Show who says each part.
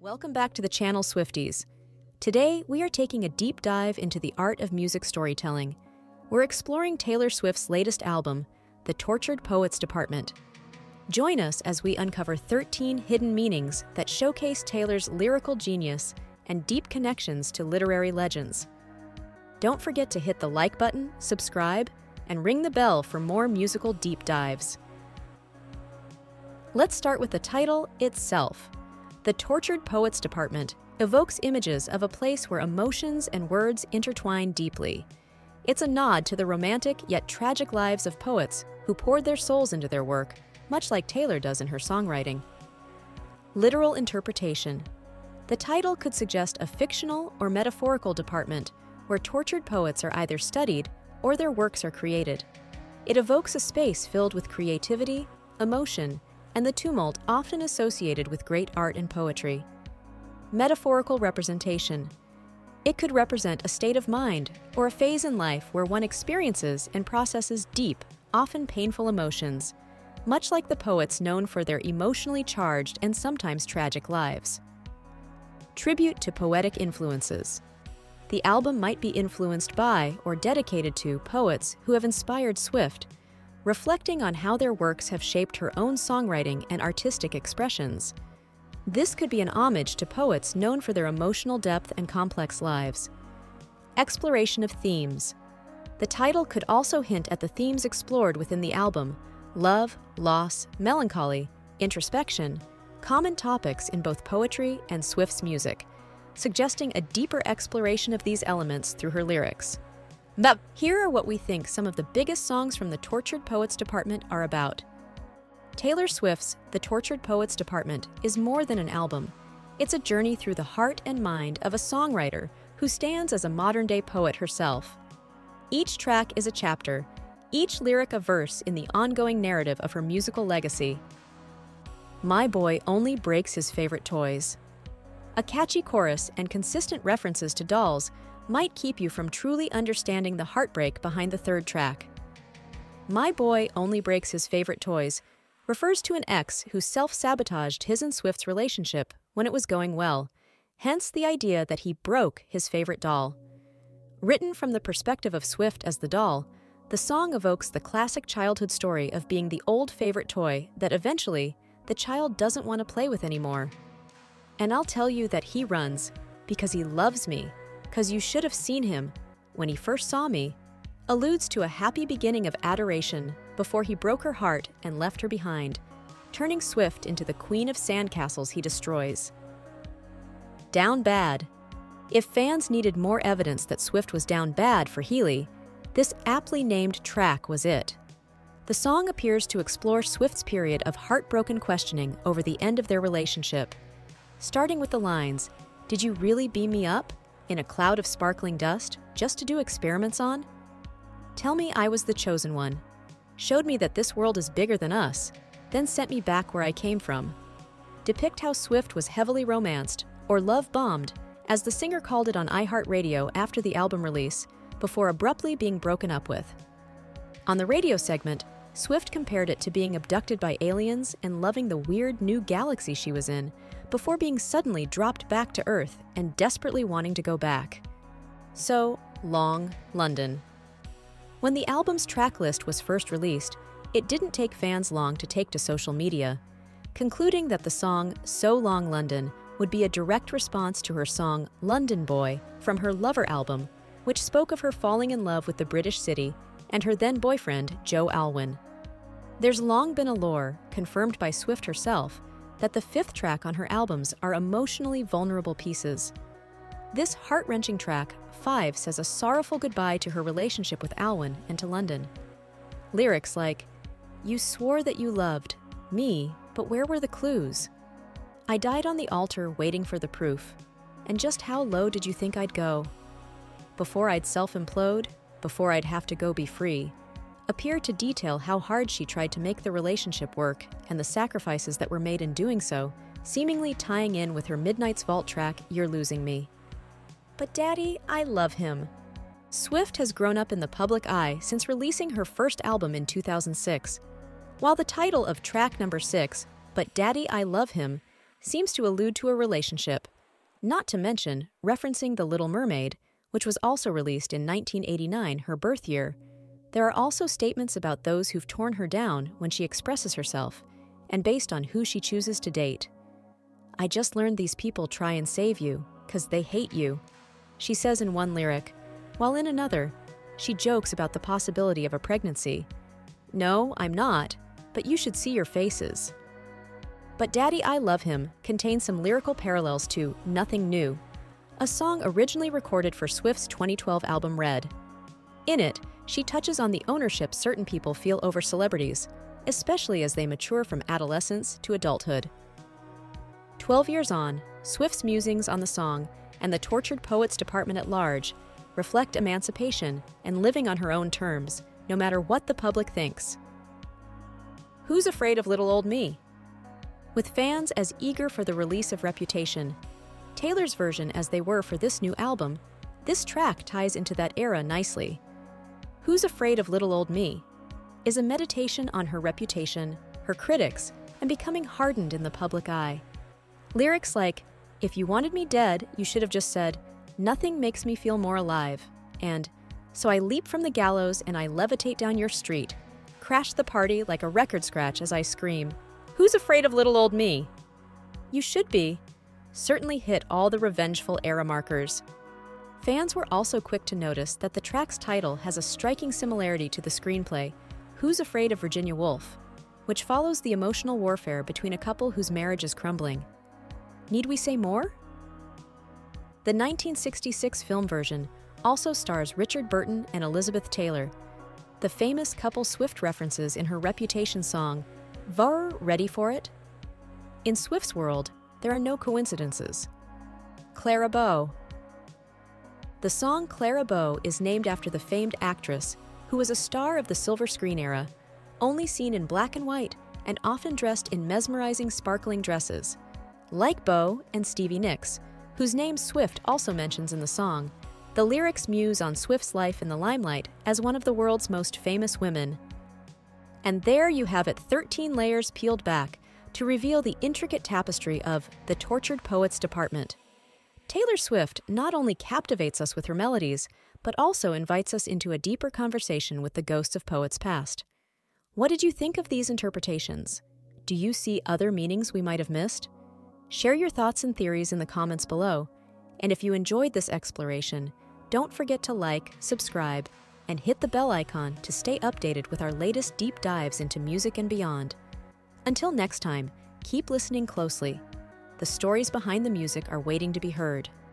Speaker 1: Welcome back to the channel, Swifties. Today, we are taking a deep dive into the art of music storytelling. We're exploring Taylor Swift's latest album, The Tortured Poets Department. Join us as we uncover 13 hidden meanings that showcase Taylor's lyrical genius and deep connections to literary legends. Don't forget to hit the like button, subscribe, and ring the bell for more musical deep dives. Let's start with the title itself. The Tortured Poets Department evokes images of a place where emotions and words intertwine deeply. It's a nod to the romantic yet tragic lives of poets who poured their souls into their work, much like Taylor does in her songwriting. Literal interpretation. The title could suggest a fictional or metaphorical department where tortured poets are either studied or their works are created. It evokes a space filled with creativity, emotion, and the tumult often associated with great art and poetry. Metaphorical representation. It could represent a state of mind or a phase in life where one experiences and processes deep, often painful emotions, much like the poets known for their emotionally charged and sometimes tragic lives. Tribute to poetic influences. The album might be influenced by or dedicated to poets who have inspired Swift, reflecting on how their works have shaped her own songwriting and artistic expressions. This could be an homage to poets known for their emotional depth and complex lives. Exploration of themes. The title could also hint at the themes explored within the album: love, loss, melancholy, introspection, common topics in both poetry and Swift's music, suggesting a deeper exploration of these elements through her lyrics. But here are what we think some of the biggest songs from the Tortured Poets Department are about. Taylor Swift's The Tortured Poets Department is more than an album. It's a journey through the heart and mind of a songwriter who stands as a modern-day poet herself. Each track is a chapter, each lyric a verse in the ongoing narrative of her musical legacy. My boy only breaks his favorite toys. A catchy chorus and consistent references to dolls might keep you from truly understanding the heartbreak behind the third track. My boy only breaks his favorite toys refers to an ex who self-sabotaged his and Swift's relationship when it was going well, hence the idea that he broke his favorite doll. Written from the perspective of Swift as the doll, the song evokes the classic childhood story of being the old favorite toy that eventually the child doesn't want to play with anymore. And I'll tell you that he runs because he loves me, because you should have seen him when he first saw me, alludes to a happy beginning of adoration before he broke her heart and left her behind, turning Swift into the queen of sandcastles he destroys. Down Bad. If fans needed more evidence that Swift was down bad for Healy, this aptly named track was it. The song appears to explore Swift's period of heartbroken questioning over the end of their relationship. Starting with the lines, "Did you really beam me up in a cloud of sparkling dust just to do experiments on? Tell me I was the chosen one. Showed me that this world is bigger than us, then sent me back where I came from." Depict how Swift was heavily romanced, or love-bombed, as the singer called it on iHeartRadio after the album release, before abruptly being broken up with. On the radio segment, Swift compared it to being abducted by aliens and loving the weird new galaxy she was in, before being suddenly dropped back to Earth and desperately wanting to go back. So, Long London. When the album's track list was first released, it didn't take fans long to take to social media, concluding that the song So Long London would be a direct response to her song London Boy from her Lover album, which spoke of her falling in love with the British city and her then-boyfriend, Joe Alwyn. There's long been a lore, confirmed by Swift herself, that the fifth track on her albums are emotionally vulnerable pieces. This heart-wrenching track, 5, says a sorrowful goodbye to her relationship with Alwyn and to London. Lyrics like, "You swore that you loved me, but where were the clues? I died on the altar waiting for the proof. And just how low did you think I'd go? Before I'd self-implode, before I'd have to go be free," appear to detail how hard she tried to make the relationship work and the sacrifices that were made in doing so, seemingly tying in with her Midnight's Vault track, You're Losing Me. But Daddy, I Love Him. Swift has grown up in the public eye since releasing her first album in 2006. While the title of track number 6, But Daddy, I Love Him, seems to allude to a relationship, not to mention referencing The Little Mermaid, which was also released in 1989, her birth year. There are also statements about those who've torn her down when she expresses herself, and based on who she chooses to date. "I just learned these people try and save you, 'cause they hate you," she says in one lyric, while in another, she jokes about the possibility of a pregnancy. "No, I'm not, but you should see your faces." But Daddy, I Love Him contains some lyrical parallels to Nothing New, a song originally recorded for Swift's 2012 album Red. In it, she touches on the ownership certain people feel over celebrities, especially as they mature from adolescence to adulthood. 12 years on, Swift's musings on the song and the tortured poets department at large reflect emancipation and living on her own terms, no matter what the public thinks. Who's afraid of little old me? With fans as eager for the release of Reputation, Taylor's version as they were for this new album, this track ties into that era nicely. Who's Afraid of Little Old Me is a meditation on her reputation, her critics, and becoming hardened in the public eye. Lyrics like, "If you wanted me dead, you should have just said, 'Nothing makes me feel more alive,' and 'So I leap from the gallows and I levitate down your street, crash the party like a record scratch as I scream, 'Who's afraid of little old me?' You should be," certainly hit all the revengeful era markers. Fans were also quick to notice that the track's title has a striking similarity to the screenplay, Who's Afraid of Virginia Woolf, which follows the emotional warfare between a couple whose marriage is crumbling. Need we say more? The 1966 film version also stars Richard Burton and Elizabeth Taylor. The famous couple Swift references in her Reputation song, "Var ready for it?" In Swift's world, there are no coincidences. Clara Bow. The song Clara Bow is named after the famed actress who was a star of the silver screen era, only seen in black and white and often dressed in mesmerizing sparkling dresses. Like Bow and Stevie Nicks, whose name Swift also mentions in the song, the lyrics muse on Swift's life in the limelight as one of the world's most famous women. And there you have it, 13 layers peeled back to reveal the intricate tapestry of the tortured poets department. Taylor Swift not only captivates us with her melodies, but also invites us into a deeper conversation with the ghosts of poets past. What did you think of these interpretations? Do you see other meanings we might have missed? Share your thoughts and theories in the comments below. And if you enjoyed this exploration, don't forget to like, subscribe, and hit the bell icon to stay updated with our latest deep dives into music and beyond. Until next time, keep listening closely. The stories behind the music are waiting to be heard.